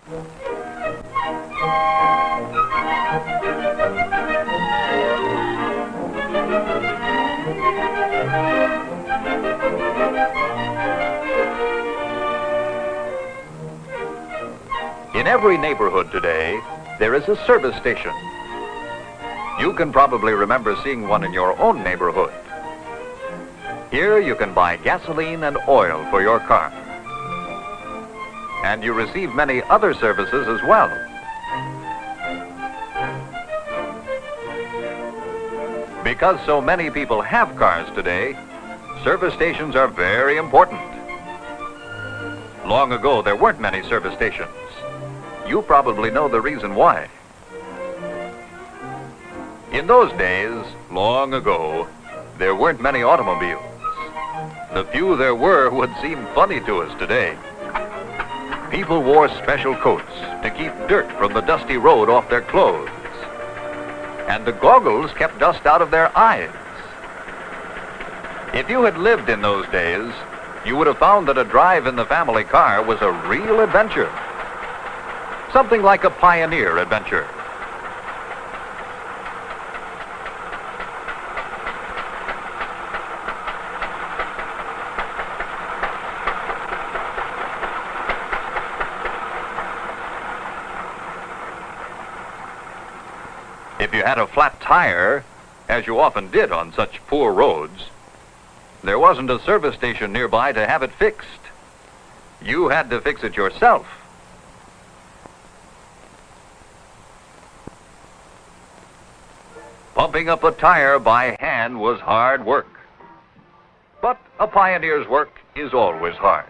In every neighborhood today, there is a service station. You can probably remember seeing one in your own neighborhood. Here you can buy gasoline and oil for your car. And you receive many other services as well. Because so many people have cars today, service stations are very important. Long ago, there weren't many service stations. You probably know the reason why. In those days, long ago, there weren't many automobiles. The few there were would seem funny to us today. People wore special coats to keep dirt from the dusty road off their clothes. And the goggles kept dust out of their eyes. If you had lived in those days, you would have found that a drive in the family car was a real adventure. Something like a pioneer adventure. If you had a flat tire, as you often did on such poor roads, there wasn't a service station nearby to have it fixed. You had to fix it yourself. Pumping up a tire by hand was hard work. But a pioneer's work is always hard.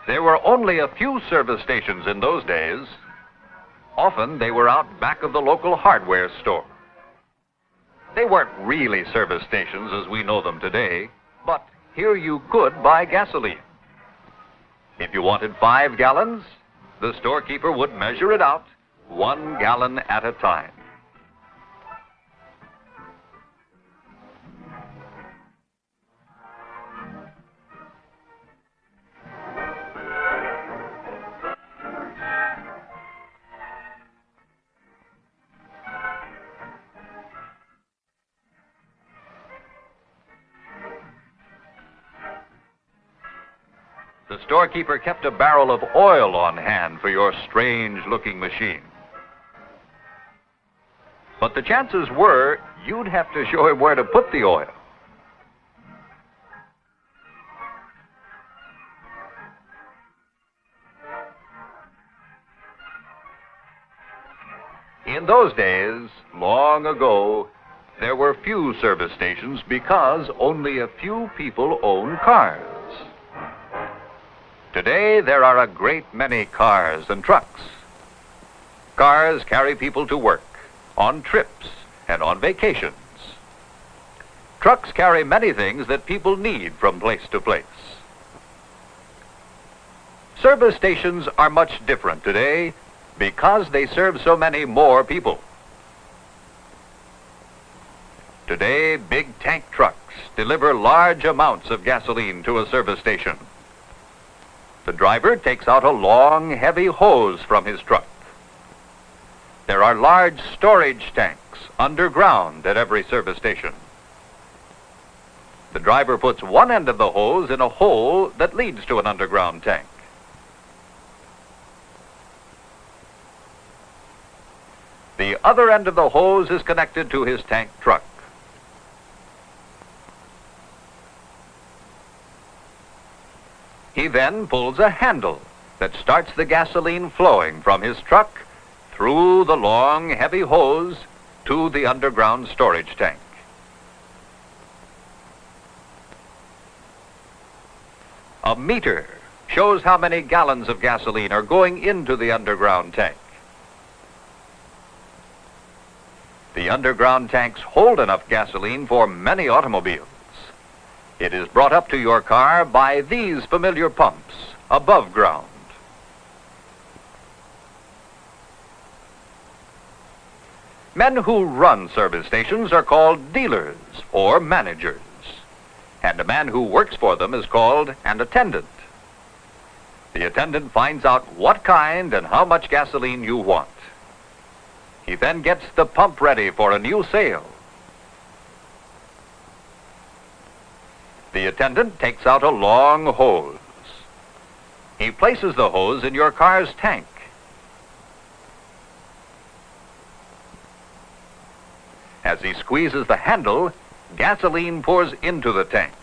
There were only a few service stations in those days. Often they were out back of the local hardware store. They weren't really service stations as we know them today, but here you could buy gasoline. If you wanted 5 gallons, the storekeeper would measure it out, 1 gallon at a time. The storekeeper kept a barrel of oil on hand for your strange-looking machine. But the chances were you'd have to show him where to put the oil. In those days, long ago, there were few service stations because only a few people owned cars. Today, there are a great many cars and trucks. Cars carry people to work, on trips, and on vacations. Trucks carry many things that people need from place to place. Service stations are much different today because they serve so many more people. Today, big tank trucks deliver large amounts of gasoline to a service station. The driver takes out a long, heavy hose from his truck. There are large storage tanks underground at every service station. The driver puts one end of the hose in a hole that leads to an underground tank. The other end of the hose is connected to his tank truck. He then pulls a handle that starts the gasoline flowing from his truck through the long, heavy hose to the underground storage tank. A meter shows how many gallons of gasoline are going into the underground tank. The underground tanks hold enough gasoline for many automobiles. It is brought up to your car by these familiar pumps above ground. Men who run service stations are called dealers or managers, and a man who works for them is called an attendant. The attendant finds out what kind and how much gasoline you want. He then gets the pump ready for a new sale. The attendant takes out a long hose. He places the hose in your car's tank. As he squeezes the handle, gasoline pours into the tank.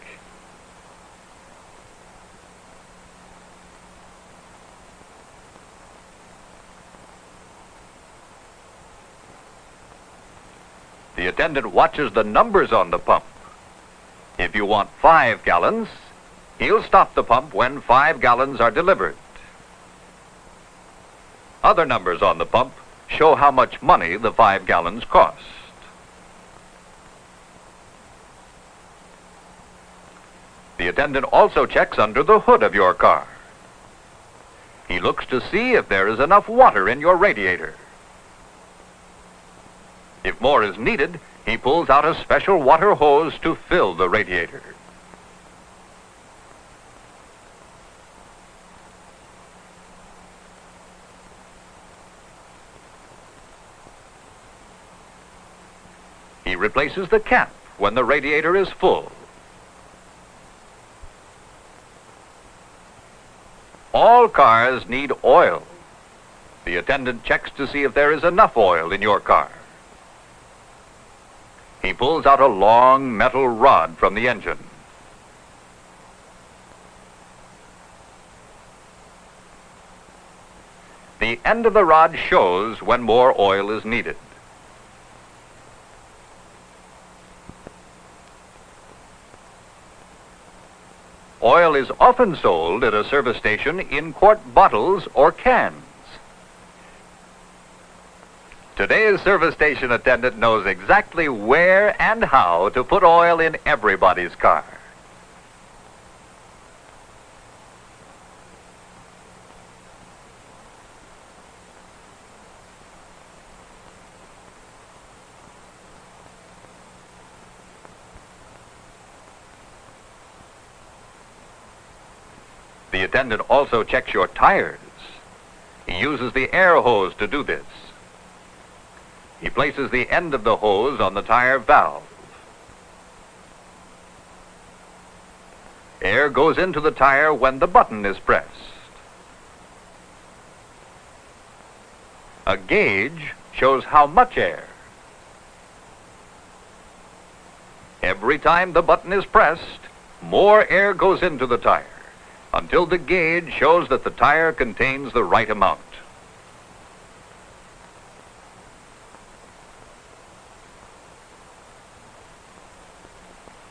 The attendant watches the numbers on the pump. If you want 5 gallons, he'll stop the pump when 5 gallons are delivered. Other numbers on the pump show how much money the 5 gallons cost. The attendant also checks under the hood of your car. He looks to see if there is enough water in your radiator. If more is needed, he pulls out a special water hose to fill the radiator. He replaces the cap when the radiator is full. All cars need oil. The attendant checks to see if there is enough oil in your car. He pulls out a long metal rod from the engine. The end of the rod shows when more oil is needed. Oil is often sold at a service station in quart bottles or cans. Today's service station attendant knows exactly where and how to put oil in everybody's car. The attendant also checks your tires. He uses the air hose to do this. He places the end of the hose on the tire valve. Air goes into the tire when the button is pressed. A gauge shows how much air. Every time the button is pressed, more air goes into the tire until the gauge shows that the tire contains the right amount.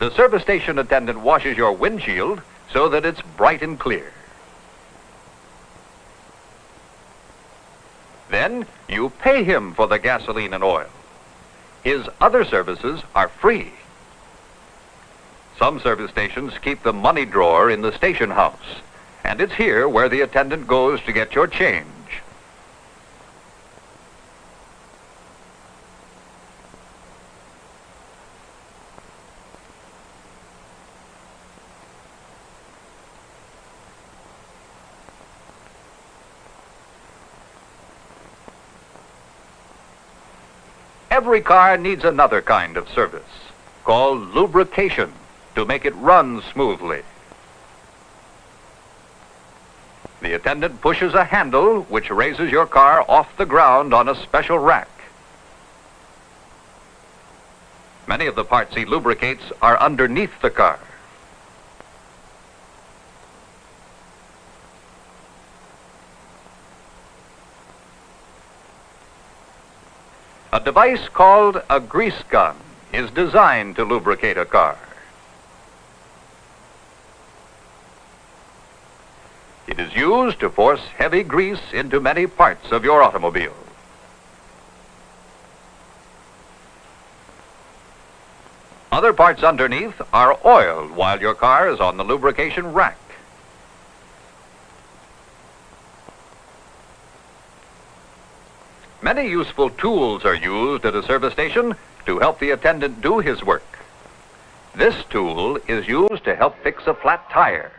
The service station attendant washes your windshield so that it's bright and clear. Then you pay him for the gasoline and oil. His other services are free. Some service stations keep the money drawer in the station house, and it's here where the attendant goes to get your change. Every car needs another kind of service, called lubrication, to make it run smoothly. The attendant pushes a handle which raises your car off the ground on a special rack. Many of the parts he lubricates are underneath the car. A device called a grease gun is designed to lubricate a car. It is used to force heavy grease into many parts of your automobile. Other parts underneath are oiled while your car is on the lubrication rack. Many useful tools are used at a service station to help the attendant do his work. This tool is used to help fix a flat tire.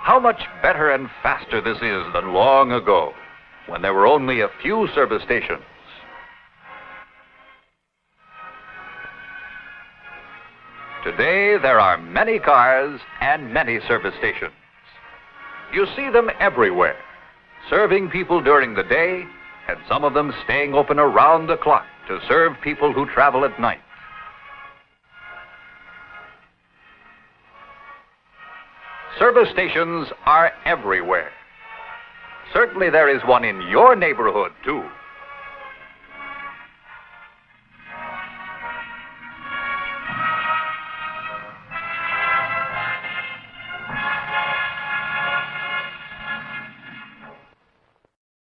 How much better and faster this is than long ago, when there were only a few service stations. Today, there are many cars and many service stations. You see them everywhere, serving people during the day, and some of them staying open around the clock to serve people who travel at night. Service stations are everywhere. Certainly there is one in your neighborhood, too.